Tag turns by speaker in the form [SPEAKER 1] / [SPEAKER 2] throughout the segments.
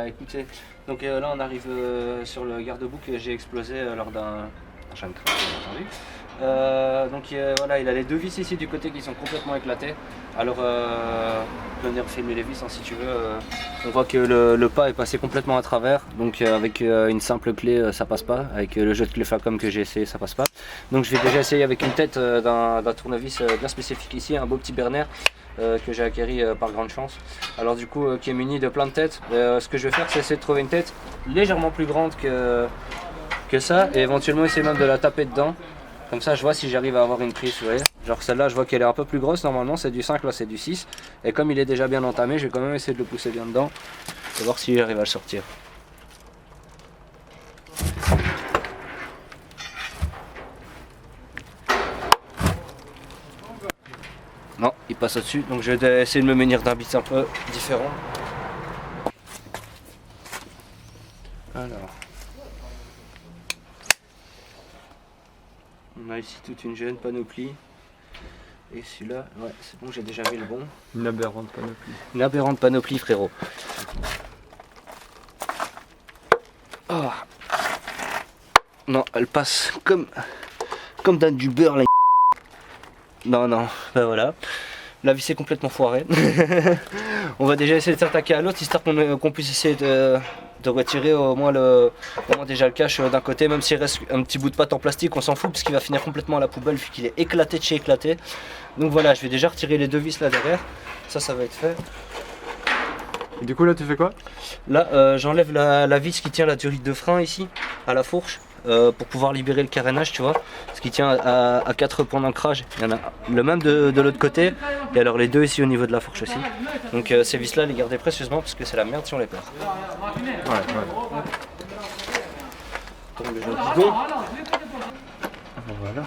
[SPEAKER 1] Bah écoutez, donc là on arrive sur le garde-boue que j'ai explosé lors d'un chaîne de crash, bien entendu. Voilà, il a les deux vis ici du côté qui sont complètement éclatées. Alors, je vais venir filmer les vis hein, si tu veux. On voit que le pas est passé complètement à travers. Donc avec une simple clé ça passe pas. Avec le jeu de clé Flacom que j'ai essayé ça passe pas. Donc je vais déjà essayer avec une tête d'un tournevis bien spécifique ici, un beau petit Berner. Que j'ai acquéri par grande chance. Alors du coup qui est muni de plein de têtes. Ce que je vais faire c'est essayer de trouver une tête légèrement plus grande que ça et éventuellement essayer même de la taper dedans. Comme ça je vois si j'arrive à avoir une prise, vous voyez. Genre celle-là je vois qu'elle est un peu plus grosse, normalement c'est du 5, là c'est du 6. Et comme il est déjà bien entamé, je vais quand même essayer de le pousser bien dedans et voir si j'arrive à le sortir. Non, il passe au-dessus, donc je vais essayer de me munir d'un bit un peu différent. Alors, on a ici toute une jeune panoplie. Et celui-là, ouais, c'est bon, j'ai déjà mis le bon.
[SPEAKER 2] Une aberrante panoplie.
[SPEAKER 1] Une aberrante panoplie, frérot. Oh. Non, elle passe comme dans du beurre, là. Non, non, ben voilà. La vis est complètement foirée. On va déjà essayer de s'attaquer à l'autre, histoire qu'on puisse essayer de retirer au moins déjà le cache d'un côté, même s'il reste un petit bout de pâte en plastique, on s'en fout parce qu'il va finir complètement à la poubelle vu qu'il est éclaté de chez éclaté. Donc voilà, je vais déjà retirer les deux vis là derrière, ça va être fait.
[SPEAKER 2] Et du coup là tu fais quoi?
[SPEAKER 1] Là j'enlève la vis qui tient la durite de frein ici, à la fourche, pour pouvoir libérer le carénage, tu vois, ce qui tient à 4 points d'ancrage. Il y en a le même de l'autre côté, et alors les deux ici au niveau de la fourche aussi. Donc ces vis là les garder précieusement parce que c'est la merde si on les perd.
[SPEAKER 2] Ouais.
[SPEAKER 1] Donc le bidon. Voilà.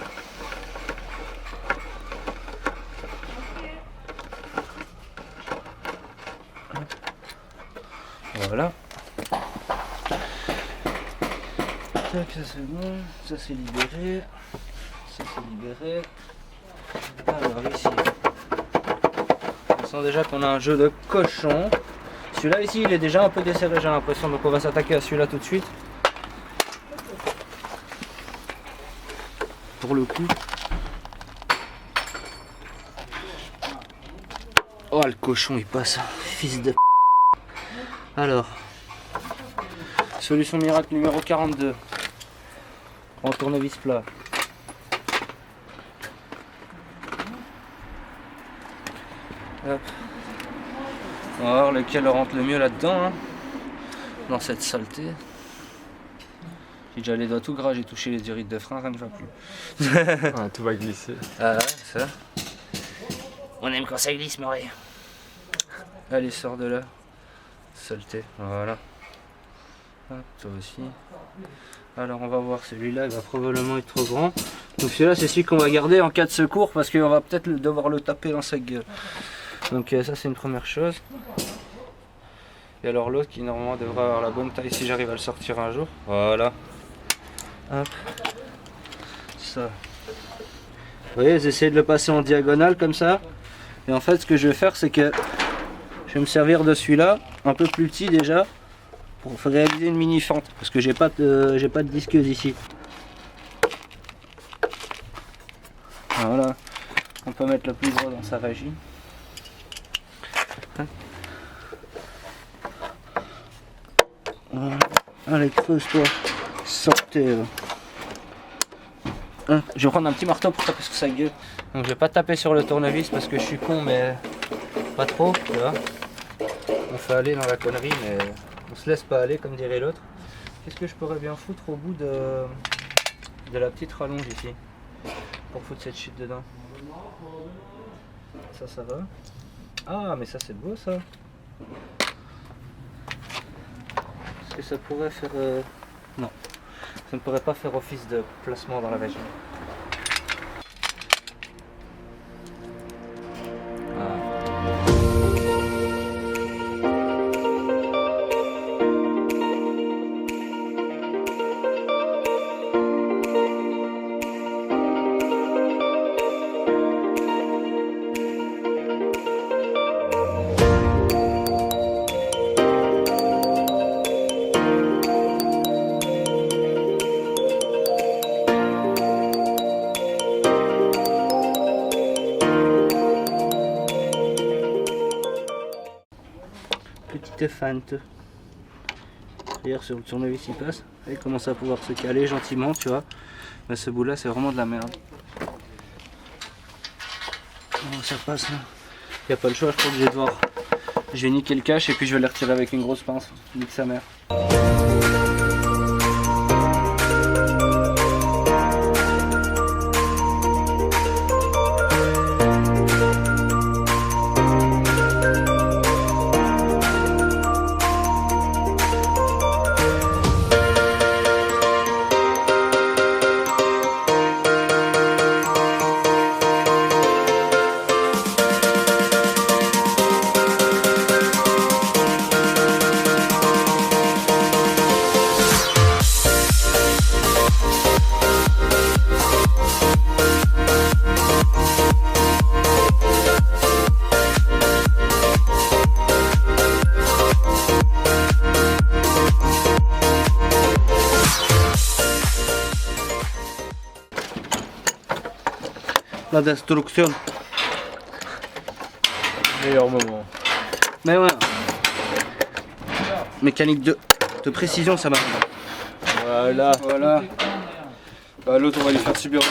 [SPEAKER 1] Voilà. Tac, ça c'est bon, ça c'est libéré, ça c'est libéré. Alors ici, on sent déjà qu'on a un jeu de cochon. Celui-là ici il est déjà un peu desserré j'ai l'impression, donc on va s'attaquer à celui-là tout de suite. Pour le coup. Oh le cochon il passe, fils de... Alors, solution miracle numéro 42. En tournevis plat. Hop. On va voir lequel rentre le mieux là-dedans, hein, dans cette saleté. J'ai déjà les doigts tout gras, j'ai touché les durites de frein, ça ne va plus.
[SPEAKER 2] Ah, tout va glisser.
[SPEAKER 1] Ah ouais, ça. On aime quand ça glisse, Maurice. Allez, sors de là. Saleté, voilà. Hop, toi aussi. Alors on va voir, celui-là il va probablement être trop grand. Donc celui-là c'est celui qu'on va garder en cas de secours parce qu'on va peut-être devoir le taper dans sa gueule. Donc ça c'est une première chose. Et alors l'autre qui normalement devrait avoir la bonne taille si j'arrive à le sortir un jour. Voilà. Hop. Ça. Vous voyez, j'essaie de le passer en diagonale comme ça. Et en fait ce que je vais faire c'est que je vais me servir de celui-là, un peu plus petit déjà, pour réaliser une mini fente, parce que j'ai pas de disqueuse ici. Voilà, on peut mettre le plus gros dans sa régie. Voilà. Allez, creuse-toi, sortez. Je vais prendre un petit marteau pour taper sur sa gueule. Donc je vais pas taper sur le tournevis parce que je suis con, mais pas trop, tu vois. On fait aller dans la connerie, mais on se laisse pas aller comme dirait l'autre. Qu'est-ce que je pourrais bien foutre au bout de la petite rallonge ici pour foutre cette shit dedans? Ça va. Ah mais ça c'est beau ça. Est-ce que ça pourrait faire... Non, ça ne pourrait pas faire office de placement dans la vagine. Fente. Regarde sur le tournevis il passe. Et il commence à pouvoir se caler gentiment, tu vois. Mais ce bout là c'est vraiment de la merde. Comment ça passe là? Y a pas le choix, je crois que je vais devoir. Je vais niquer le cache et puis je vais les retirer avec une grosse pince. Nique sa mère. La destruction.
[SPEAKER 2] Meilleur moment.
[SPEAKER 1] Mais ouais. Mécanique de précision, ça marche.
[SPEAKER 2] Voilà.
[SPEAKER 1] Voilà.
[SPEAKER 2] Bah, l'autre, on va lui faire subir.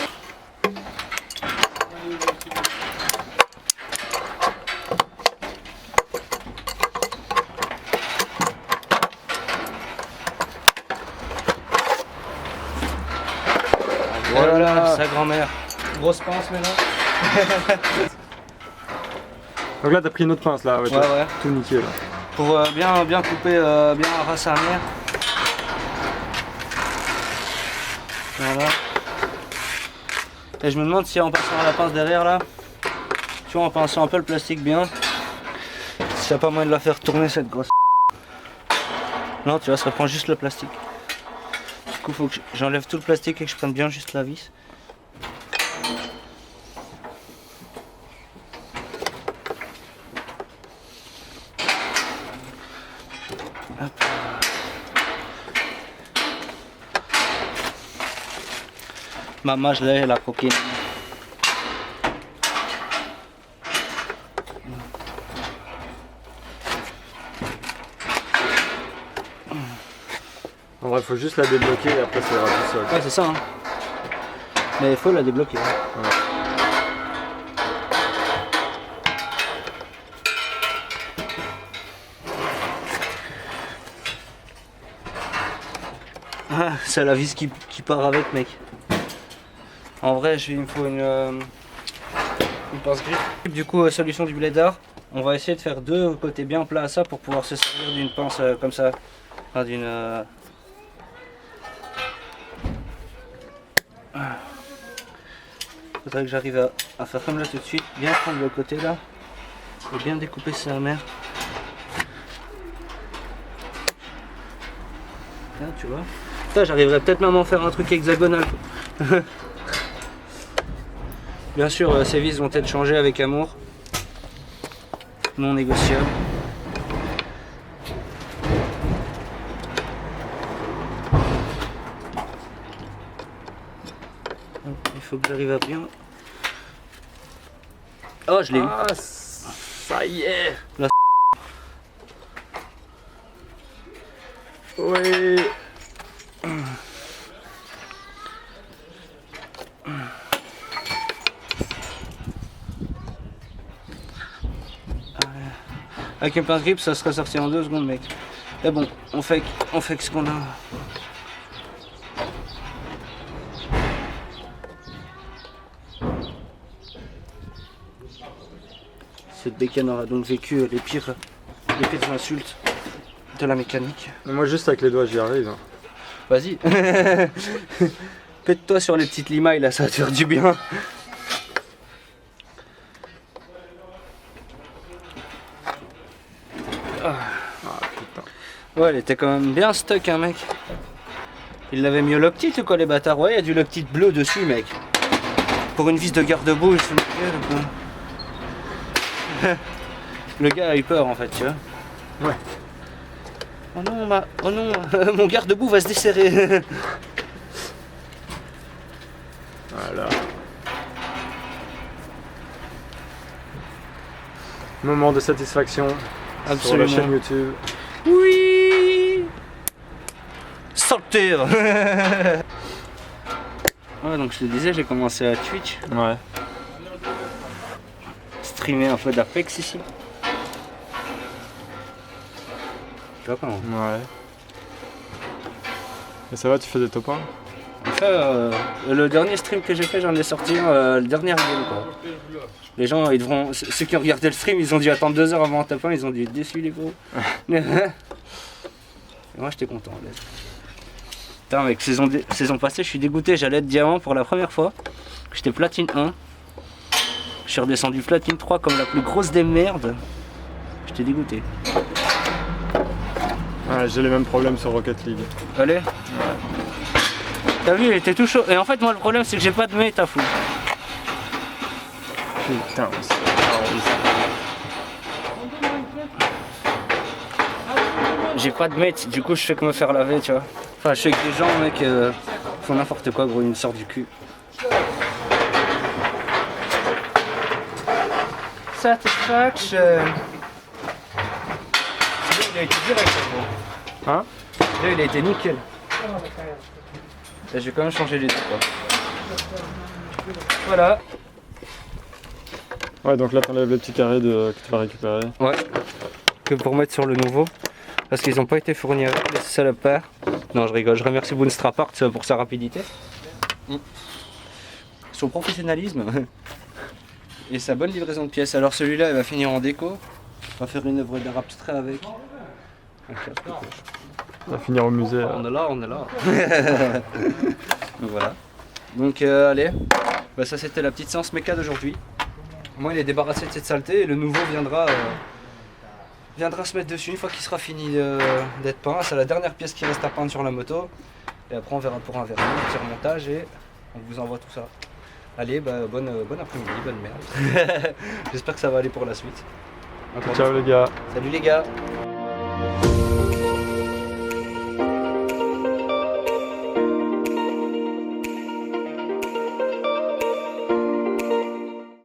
[SPEAKER 1] Voilà, sa grand-mère. Grosse pince maintenant.
[SPEAKER 2] Donc là, t'as pris une autre pince là. Ouais,
[SPEAKER 1] Ouais.
[SPEAKER 2] tout niqué là.
[SPEAKER 1] Pour bien couper, bien la race arrière. Voilà. Et je me demande si en passant la pince derrière là, tu vois, en pinçant un peu le plastique bien, s'il n'y a pas moyen de la faire tourner cette grosse. Non, tu vois, ça prend juste le plastique. Du coup, faut que j'enlève tout le plastique et que je prenne bien juste la vis. Hop. Maman, je l'ai, la coquine.
[SPEAKER 2] En vrai, faut juste la débloquer et après ça ira tout seul.
[SPEAKER 1] Ouais, c'est ça. Hein. Mais il faut la débloquer. Hein.
[SPEAKER 2] Ouais.
[SPEAKER 1] Ah, c'est la vis qui part avec, mec. En vrai, il me faut une pince griffe. Du coup, solution du blédard, on va essayer de faire deux côtés bien plats à ça pour pouvoir se servir d'une pince comme ça. Enfin, d'une. Faudrait que j'arrive à faire comme là tout de suite, bien prendre le côté là et bien découper sa mère. Là, tu vois. Là, j'arriverai peut-être même à en faire un truc hexagonal. Bien sûr, ces vis vont être changées avec amour. Non négociable. Il faut que j'arrive à bien. Oh, je l'ai eu.
[SPEAKER 2] Ah, ça y est.
[SPEAKER 1] La
[SPEAKER 2] Oui.
[SPEAKER 1] Avec une pince grip, ça serait sorti en 2 secondes, mec. Mais bon, on fait que ce qu'on a. Cette bécane aura donc vécu les pires insultes de la mécanique.
[SPEAKER 2] Moi, juste avec les doigts, j'y arrive. Hein.
[SPEAKER 1] Vas-y. Pète-toi sur les petites limailles là, ça va te faire du bien.
[SPEAKER 2] Ah putain.
[SPEAKER 1] Ouais, elle était quand même bien stuck, hein, mec. Il l'avait mis au Loctite ou quoi, les bâtards? Ouais, il y a du Loctite bleu dessus, mec. Pour une vis de garde-boue, il se met le gars a eu peur en fait, tu vois.
[SPEAKER 2] Ouais.
[SPEAKER 1] Oh non, oh non, mon garde-boue va se desserrer.
[SPEAKER 2] Voilà. Moment de satisfaction
[SPEAKER 1] Absolument.
[SPEAKER 2] sur la chaîne YouTube.
[SPEAKER 1] Oui. Sortir. Ouais, donc je te disais, j'ai commencé à Twitch,
[SPEAKER 2] Ouais.
[SPEAKER 1] streamer un peu d'Apex ici. Tu vois comment?
[SPEAKER 2] Ouais. Et ça va, tu fais des top 1?
[SPEAKER 1] Après, le dernier stream que j'ai fait, j'en ai sorti un, le dernier game quoi. Les gens, ils devront, ceux qui ont regardé le stream, ils ont dû attendre 2 heures avant un top 1, ils ont dû être déçus les gros. Et moi j'étais content. Là. Putain mec, saison passée, je suis dégoûté, j'allais être diamant pour la première fois. J'étais platine 1. Je suis redescendu platine 3 comme la plus grosse des merdes. J'étais dégoûté.
[SPEAKER 2] Ouais, j'ai les mêmes problèmes sur Rocket League.
[SPEAKER 1] Allez. T'as vu, il était tout chaud. Et en fait, moi, le problème, c'est que j'ai pas de mate à fou.
[SPEAKER 2] Putain, c'est
[SPEAKER 1] J'ai pas de mate, du coup, je fais que me faire laver, tu vois. Enfin, je sais que les gens, mec, font n'importe quoi, gros, ils me sortent du cul. Satisfaction. C'est bien, il a été direct, gros.
[SPEAKER 2] Hein?
[SPEAKER 1] Là, il a été nickel. Là, je vais quand même changer les deux, quoi. Voilà.
[SPEAKER 2] Ouais, donc là t'enlèves les petits carrés que tu vas récupérer.
[SPEAKER 1] Ouais. Que pour mettre sur le nouveau. Parce qu'ils n'ont pas été fournis avec les salopards. Non, je rigole. Je remercie Boonstrapart pour sa rapidité. Son professionnalisme. Et sa bonne livraison de pièces. Alors celui-là, il va finir en déco. On va faire une œuvre d'art abstrait avec.
[SPEAKER 2] On va finir au musée.
[SPEAKER 1] On est là, on est là. Donc voilà. Donc allez, bah, ça c'était la petite séance méca d'aujourd'hui. Moi il est débarrassé de cette saleté et le nouveau viendra se mettre dessus une fois qu'il sera fini d'être peint. C'est la dernière pièce qui reste à peindre sur la moto. Et après on verra pour un vernis, un petit remontage et on vous envoie tout ça. Allez, bah, bon après-midi, bonne merde. J'espère que ça va aller pour la suite.
[SPEAKER 2] Ciao les gars.
[SPEAKER 1] Salut les gars.